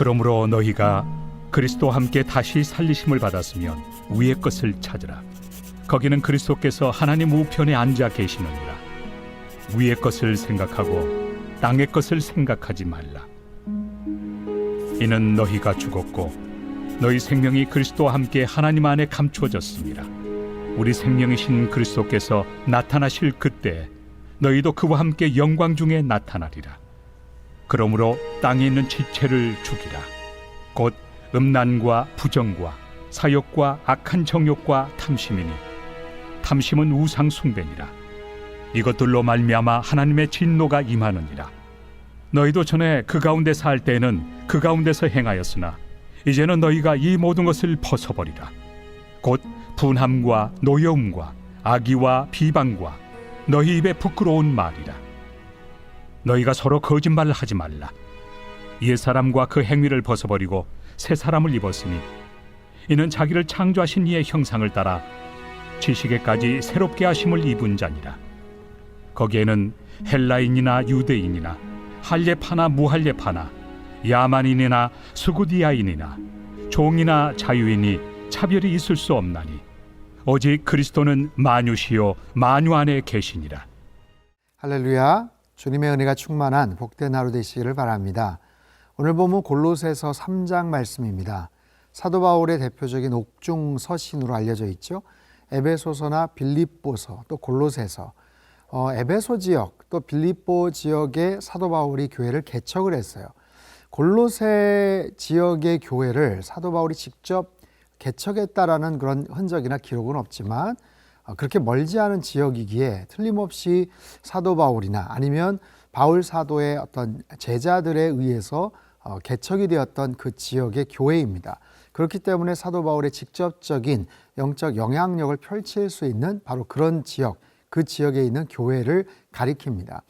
그러므로 너희가 그리스도와 함께 다시 살리심을 받았으면 위의 것을 찾으라. 거기는 그리스도께서 하나님 우편에 앉아 계시느니라. 위의 것을 생각하고 땅의 것을 생각하지 말라. 이는 너희가 죽었고 너희 생명이 그리스도와 함께 하나님 안에 감추어졌습니다. 우리 생명이신 그리스도께서 나타나실 그때 너희도 그와 함께 영광 중에 나타나리라. 그러므로 땅에 있는 지체를 죽이라. 곧 음란과 부정과 사욕과 악한 정욕과 탐심이니 탐심은 우상 숭배니라. 이것들로 말미암아 하나님의 진노가 임하느니라. 너희도 전에 그 가운데 살 때에는 그 가운데서 행하였으나 이제는 너희가 이 모든 것을 벗어버리라. 곧 분함과 노여움과 악의와 비방과 너희 입에 부끄러운 말이라. 너희가 서로 거짓말을 하지 말라. 옛사람과 그 행위를 벗어버리고 새 사람을 입었으니 이는 자기를 창조하신 이의 형상을 따라 지식에까지 새롭게 하심을 입은 자니라. 거기에는 헬라인이나 유대인이나 할례파나 무할례파나 야만인이나 수구디아인이나 종이나 자유인이 차별이 있을 수 없나니 오직 그리스도는 만유시요 만유 안에 계시니라. 할렐루야. 주님의 은혜가 충만한 복된 하루 되시기를 바랍니다. 오늘 본문 골로새서 3장 말씀입니다. 사도 바울의 대표적인 옥중 서신으로 알려져 있죠. 에베소서나 빌립보서 또 골로새서, 에베소 지역 또 빌립보 지역에 사도 바울이 교회를 개척을 했어요. 골로새 지역의 교회를 사도 바울이 직접 개척했다라는 그런 흔적이나 기록은 없지만 그렇게 멀지 않은 지역이기에 틀림없이 사도 바울이나 아니면 바울 사도의 어떤 제자들에 의해서 개척이 되었던 그 지역의 교회입니다. 그렇기 때문에 사도 바울의 직접적인 영적 영향력을 펼칠 수 있는 바로 그런 지역, 그 지역에 있는 교회를 가리킵니다.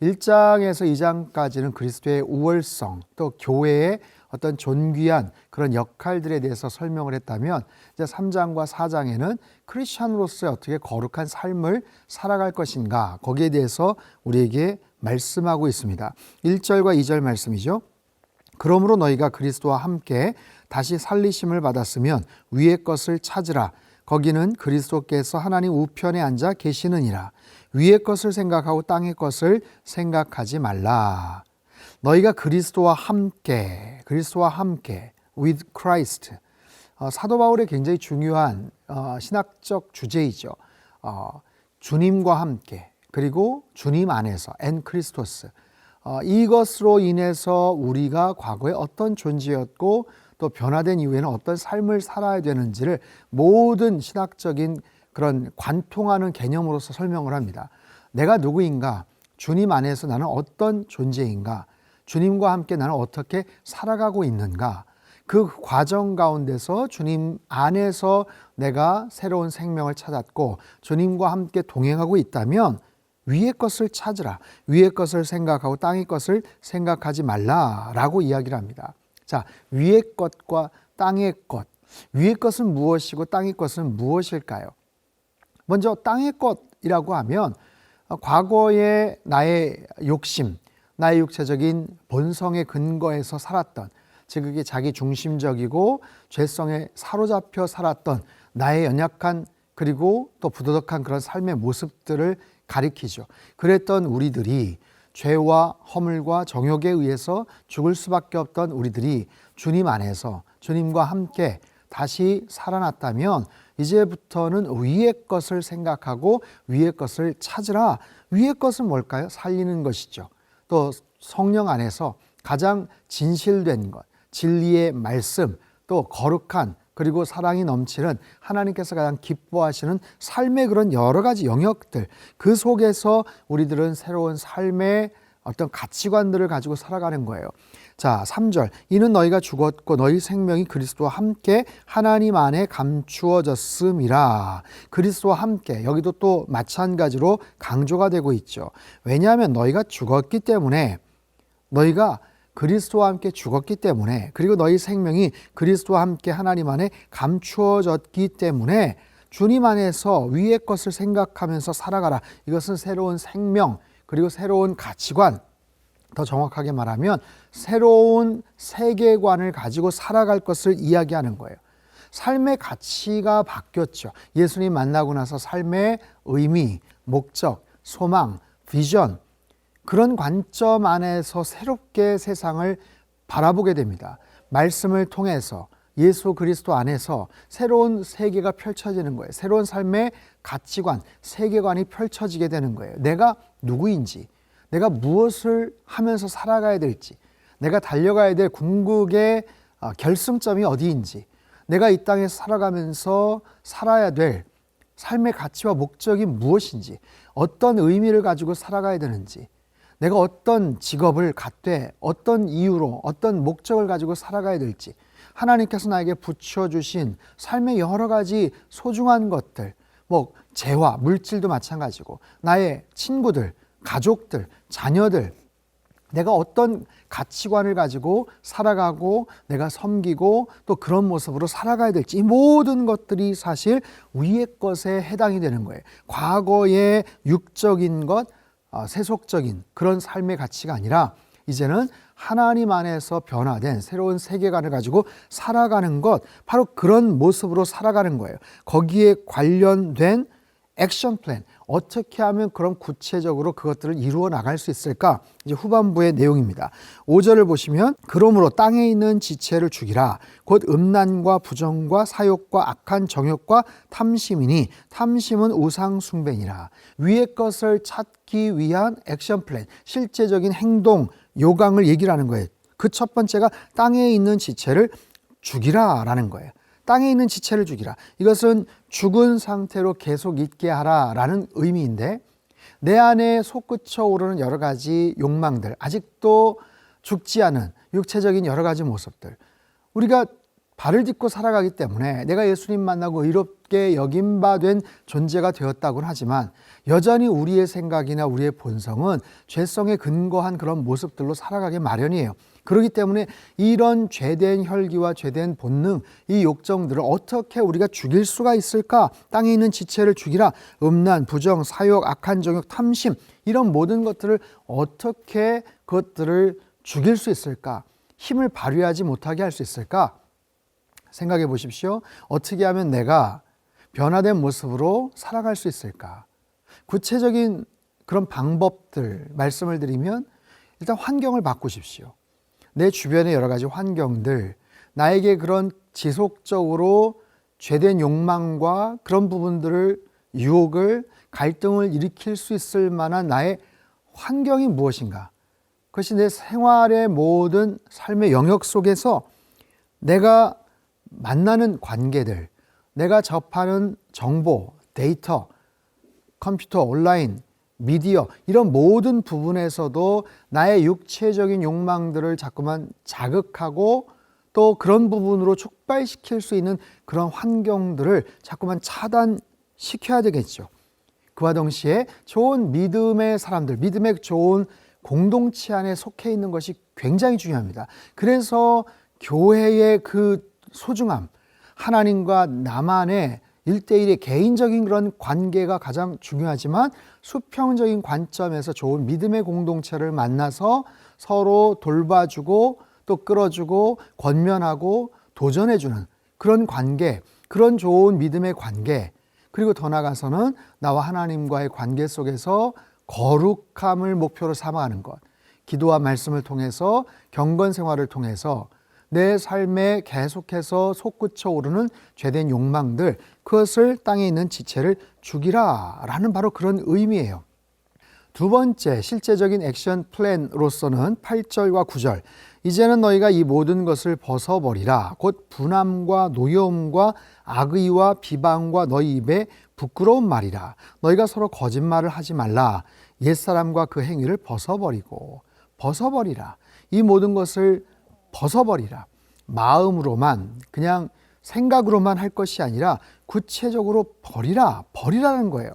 1장에서 2장까지는 그리스도의 우월성, 또 교회의 어떤 존귀한 그런 역할들에 대해서 설명을 했다면 이제 3장과 4장에는 크리스찬으로서의 어떻게 거룩한 삶을 살아갈 것인가, 거기에 대해서 우리에게 말씀하고 있습니다. 1절과 2절 말씀이죠. 그러므로 너희가 그리스도와 함께 다시 살리심을 받았으면 위의 것을 찾으라. 거기는 그리스도께서 하나님 우편에 앉아 계시느니라. 위의 것을 생각하고 땅의 것을 생각하지 말라. 너희가 그리스도와 함께 with Christ, 사도 바울의 굉장히 중요한 신학적 주제이죠. 주님과 함께, 그리고 주님 안에서 엔 크리스토스, 이것으로 인해서 우리가 과거에 어떤 존재였고 또 변화된 이후에는 어떤 삶을 살아야 되는지를 모든 신학적인 그런 관통하는 개념으로서 설명을 합니다. 내가 누구인가? 주님 안에서 나는 어떤 존재인가? 주님과 함께 나는 어떻게 살아가고 있는가? 그 과정 가운데서 주님 안에서 내가 새로운 생명을 찾았고 주님과 함께 동행하고 있다면 위의 것을 찾으라. 위의 것을 생각하고 땅의 것을 생각하지 말라라고 이야기를 합니다. 자, 위의 것과 땅의 것. 위의 것은 무엇이고 땅의 것은 무엇일까요? 먼저 땅의 것이라고 하면 과거의 나의 욕심, 나의 육체적인 본성의 근거에서 살았던, 즉 그게 자기 중심적이고 죄성에 사로잡혀 살았던 나의 연약한 그리고 또 부도덕한 그런 삶의 모습들을 가리키죠. 그랬던 우리들이 죄와 허물과 정욕에 의해서 죽을 수밖에 없던 우리들이 주님 안에서 주님과 함께 다시 살아났다면 이제부터는 위의 것을 생각하고 위의 것을 찾으라. 위의 것은 뭘까요? 살리는 것이죠. 또 성령 안에서 가장 진실된 것, 진리의 말씀, 또 거룩한 그리고 사랑이 넘치는 하나님께서 가장 기뻐하시는 삶의 그런 여러 가지 영역들, 그 속에서 우리들은 새로운 삶의 어떤 가치관들을 가지고 살아가는 거예요. 자, 3절. 이는 너희가 죽었고 너희 생명이 그리스도와 함께 하나님 안에 감추어졌음이라. 그리스도와 함께, 여기도 또 마찬가지로 강조가 되고 있죠. 왜냐하면 너희가 죽었기 때문에, 너희가 그리스도와 함께 죽었기 때문에, 그리고 너희 생명이 그리스도와 함께 하나님 안에 감추어졌기 때문에 주님 안에서 위의 것을 생각하면서 살아가라. 이것은 새로운 생명, 그리고 새로운 가치관, 더 정확하게 말하면 새로운 세계관을 가지고 살아갈 것을 이야기하는 거예요. 삶의 가치가 바뀌었죠. 예수님 만나고 나서 삶의 의미, 목적, 소망, 비전, 그런 관점 안에서 새롭게 세상을 바라보게 됩니다. 말씀을 통해서 예수 그리스도 안에서 새로운 세계가 펼쳐지는 거예요. 새로운 삶의 가치관, 세계관이 펼쳐지게 되는 거예요. 내가 누구인지, 내가 무엇을 하면서 살아가야 될지, 내가 달려가야 될 궁극의 결승점이 어디인지, 내가 이 땅에서 살아가면서 살아야 될 삶의 가치와 목적이 무엇인지, 어떤 의미를 가지고 살아가야 되는지, 내가 어떤 직업을 갖되 어떤 이유로 어떤 목적을 가지고 살아가야 될지, 하나님께서 나에게 붙여주신 삶의 여러 가지 소중한 것들, 재화, 물질도 마찬가지고 나의 친구들, 가족들, 자녀들, 내가 어떤 가치관을 가지고 살아가고 내가 섬기고 또 그런 모습으로 살아가야 될지, 이 모든 것들이 사실 위의 것에 해당이 되는 거예요. 과거의 육적인 것, 세속적인 그런 삶의 가치가 아니라 이제는 하나님 안에서 변화된 새로운 세계관을 가지고 살아가는 것, 바로 그런 모습으로 살아가는 거예요. 거기에 관련된 액션 플랜, 어떻게 하면 그런 구체적으로 그것들을 이루어 나갈 수 있을까? 이제 후반부의 내용입니다. 5절을 보시면 그러므로 땅에 있는 지체를 죽이라. 곧 음란과 부정과 사욕과 악한 정욕과 탐심이니 탐심은 우상 숭배니라. 위의 것을 찾기 위한 액션 플랜, 실제적인 행동, 요강을 얘기를 하는 거예요. 그 첫 번째가 땅에 있는 지체를 죽이라라는 거예요. 땅에 있는 지체를 죽이라. 이것은 죽은 상태로 계속 있게 하라라는 의미인데, 내 안에 솟구쳐 오르는 여러 가지 욕망들, 아직도 죽지 않은 육체적인 여러 가지 모습들, 우리가 발을 딛고 살아가기 때문에 내가 예수님 만나고 의롭게 여김바된 존재가 되었다고는 하지만 여전히 우리의 생각이나 우리의 본성은 죄성에 근거한 그런 모습들로 살아가기 마련이에요. 그렇기 때문에 이런 죄된 혈기와 죄된 본능, 이 욕정들을 어떻게 우리가 죽일 수가 있을까? 땅에 있는 지체를 죽이라. 음란, 부정, 사욕, 악한 정욕, 탐심, 이런 모든 것들을 어떻게 그것들을 죽일 수 있을까? 힘을 발휘하지 못하게 할 수 있을까? 생각해 보십시오. 어떻게 하면 내가 변화된 모습으로 살아갈 수 있을까? 구체적인 그런 방법들 말씀을 드리면, 일단 환경을 바꾸십시오. 내 주변의 여러 가지 환경들, 나에게 그런 지속적으로 죄된 욕망과 그런 부분들을, 유혹을, 갈등을 일으킬 수 있을 만한 나의 환경이 무엇인가? 그것이 내 생활의 모든 삶의 영역 속에서 내가 만나는 관계들, 내가 접하는 정보, 데이터, 컴퓨터, 온라인, 미디어, 이런 모든 부분에서도 나의 육체적인 욕망들을 자꾸만 자극하고 또 그런 부분으로 촉발시킬 수 있는 그런 환경들을 자꾸만 차단시켜야 되겠죠. 그와 동시에 좋은 믿음의 사람들, 믿음의 좋은 공동체 안에 속해 있는 것이 굉장히 중요합니다. 그래서 교회의 그 소중함, 하나님과 나만의 1대1의 개인적인 그런 관계가 가장 중요하지만, 수평적인 관점에서 좋은 믿음의 공동체를 만나서 서로 돌봐주고 또 끌어주고 권면하고 도전해주는 그런 관계, 그런 좋은 믿음의 관계, 그리고 더 나아가서는 나와 하나님과의 관계 속에서 거룩함을 목표로 삼아가는 것, 기도와 말씀을 통해서, 경건 생활을 통해서 내 삶에 계속해서 솟구쳐 오르는 죄된 욕망들, 그것을 땅에 있는 지체를 죽이라 라는 바로 그런 의미예요. 두 번째 실제적인 액션 플랜으로서는 8절과 9절, 이제는 너희가 이 모든 것을 벗어버리라. 곧 분함과 노여움과 악의와 비방과 너희 입에 부끄러운 말이라. 너희가 서로 거짓말을 하지 말라. 옛사람과 그 행위를 벗어버리라. 이 모든 것을 벗어버리라. 마음으로만, 그냥 생각으로만 할 것이 아니라 구체적으로 버리라는 거예요.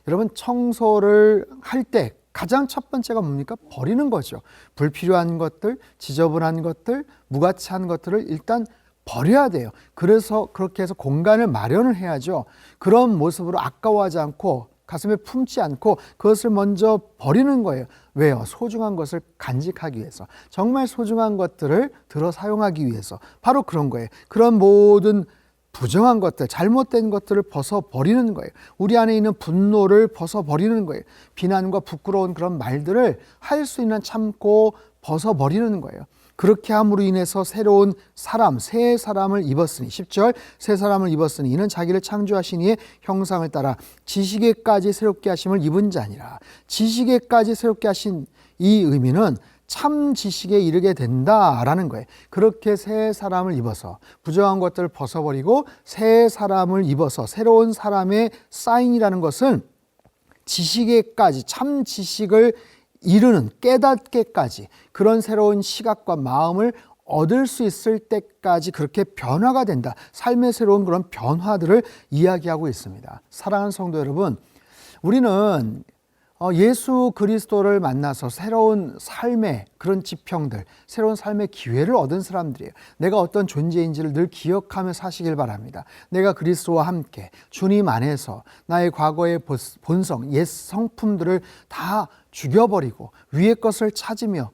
여러분, 청소를 할 때 가장 첫 번째가 뭡니까? 버리는 거죠. 불필요한 것들, 지저분한 것들, 무가치한 것들을 일단 버려야 돼요. 그래서 그렇게 해서 공간을 마련을 해야죠. 그런 모습으로 아까워하지 않고 가슴에 품지 않고 그것을 먼저 버리는 거예요. 왜요? 소중한 것을 간직하기 위해서. 정말 소중한 것들을 들어 사용하기 위해서. 바로 그런 거예요. 그런 모든 부정한 것들, 잘못된 것들을 벗어버리는 거예요. 우리 안에 있는 분노를 벗어버리는 거예요. 비난과 부끄러운 그런 말들을 할 수 있는 참고 벗어버리는 거예요. 그렇게 함으로 인해서 새로운 사람, 새 사람을 입었으니 10절 새 사람을 입었으니 이는 자기를 창조하신 이의 형상을 따라 지식에까지 새롭게 하심을 입은 자니라. 지식에까지 새롭게 하신 이 의미는 참 지식에 이르게 된다라는 거예요. 그렇게 새 사람을 입어서 부정한 것들을 벗어버리고 새 사람을 입어서 새로운 사람의 사인이라는 것은 지식에까지 참 지식을 이르는 깨닫게까지 그런 새로운 시각과 마음을 얻을 수 있을 때까지 그렇게 변화가 된다. 삶의 새로운 그런 변화들을 이야기하고 있습니다. 사랑하는 성도 여러분, 우리는 예수 그리스도를 만나서 새로운 삶의 그런 지평들, 새로운 삶의 기회를 얻은 사람들이에요. 내가 어떤 존재인지를 늘 기억하며 사시길 바랍니다. 내가 그리스도와 함께 주님 안에서 나의 과거의 본성, 옛 성품들을 다 죽여버리고 위의 것을 찾으며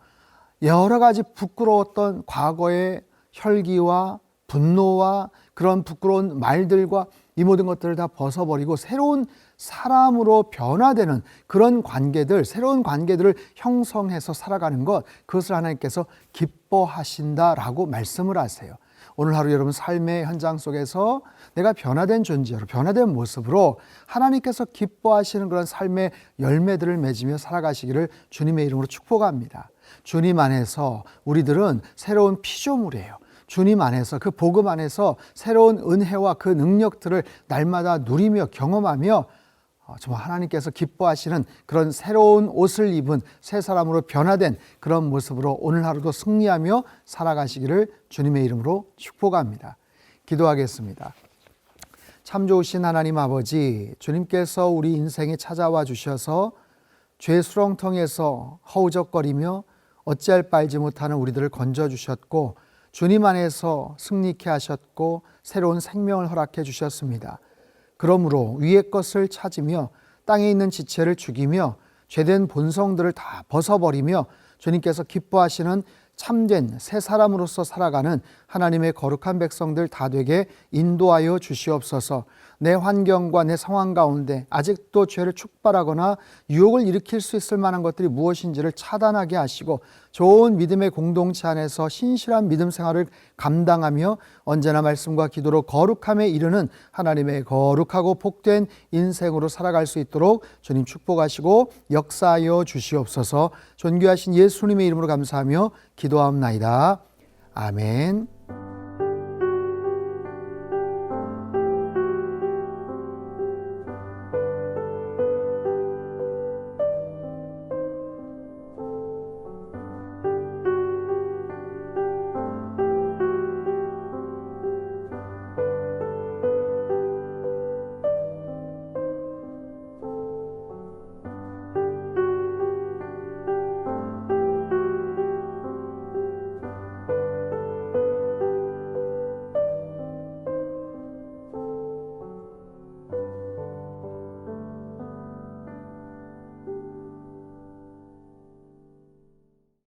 여러 가지 부끄러웠던 과거의 혈기와 분노와 그런 부끄러운 말들과 이 모든 것들을 다 벗어버리고 새로운 사람으로 변화되는 그런 관계들, 새로운 관계들을 형성해서 살아가는 것, 그것을 하나님께서 기뻐하신다라고 말씀을 하세요. 오늘 하루 여러분 삶의 현장 속에서 내가 변화된 존재로, 변화된 모습으로 하나님께서 기뻐하시는 그런 삶의 열매들을 맺으며 살아가시기를 주님의 이름으로 축복합니다. 주님 안에서 우리들은 새로운 피조물이에요. 주님 안에서 그 복음 안에서 새로운 은혜와 그 능력들을 날마다 누리며 경험하며 정말 하나님께서 기뻐하시는 그런 새로운 옷을 입은 새 사람으로 변화된 그런 모습으로 오늘 하루도 승리하며 살아가시기를 주님의 이름으로 축복합니다. 기도하겠습니다. 참 좋으신 하나님 아버지, 주님께서 우리 인생에 찾아와 주셔서 죄 수렁텅에서 허우적거리며 어찌할 바 알지 못하는 우리들을 건져주셨고 주님 안에서 승리케 하셨고 새로운 생명을 허락해 주셨습니다. 그러므로 위의 것을 찾으며 땅에 있는 지체를 죽이며 죄된 본성들을 다 벗어버리며 주님께서 기뻐하시는 참된 새 사람으로서 살아가는 하나님의 거룩한 백성들 다 되게 인도하여 주시옵소서. 내 환경과 내 상황 가운데 아직도 죄를 축발하거나 유혹을 일으킬 수 있을 만한 것들이 무엇인지를 차단하게 하시고 좋은 믿음의 공동체 안에서 신실한 믿음 생활을 감당하며 언제나 말씀과 기도로 거룩함에 이르는 하나님의 거룩하고 복된 인생으로 살아갈 수 있도록 주님 축복하시고 역사하여 주시옵소서. 존귀하신 예수님의 이름으로 감사하며 기도하옵나이다. 아멘.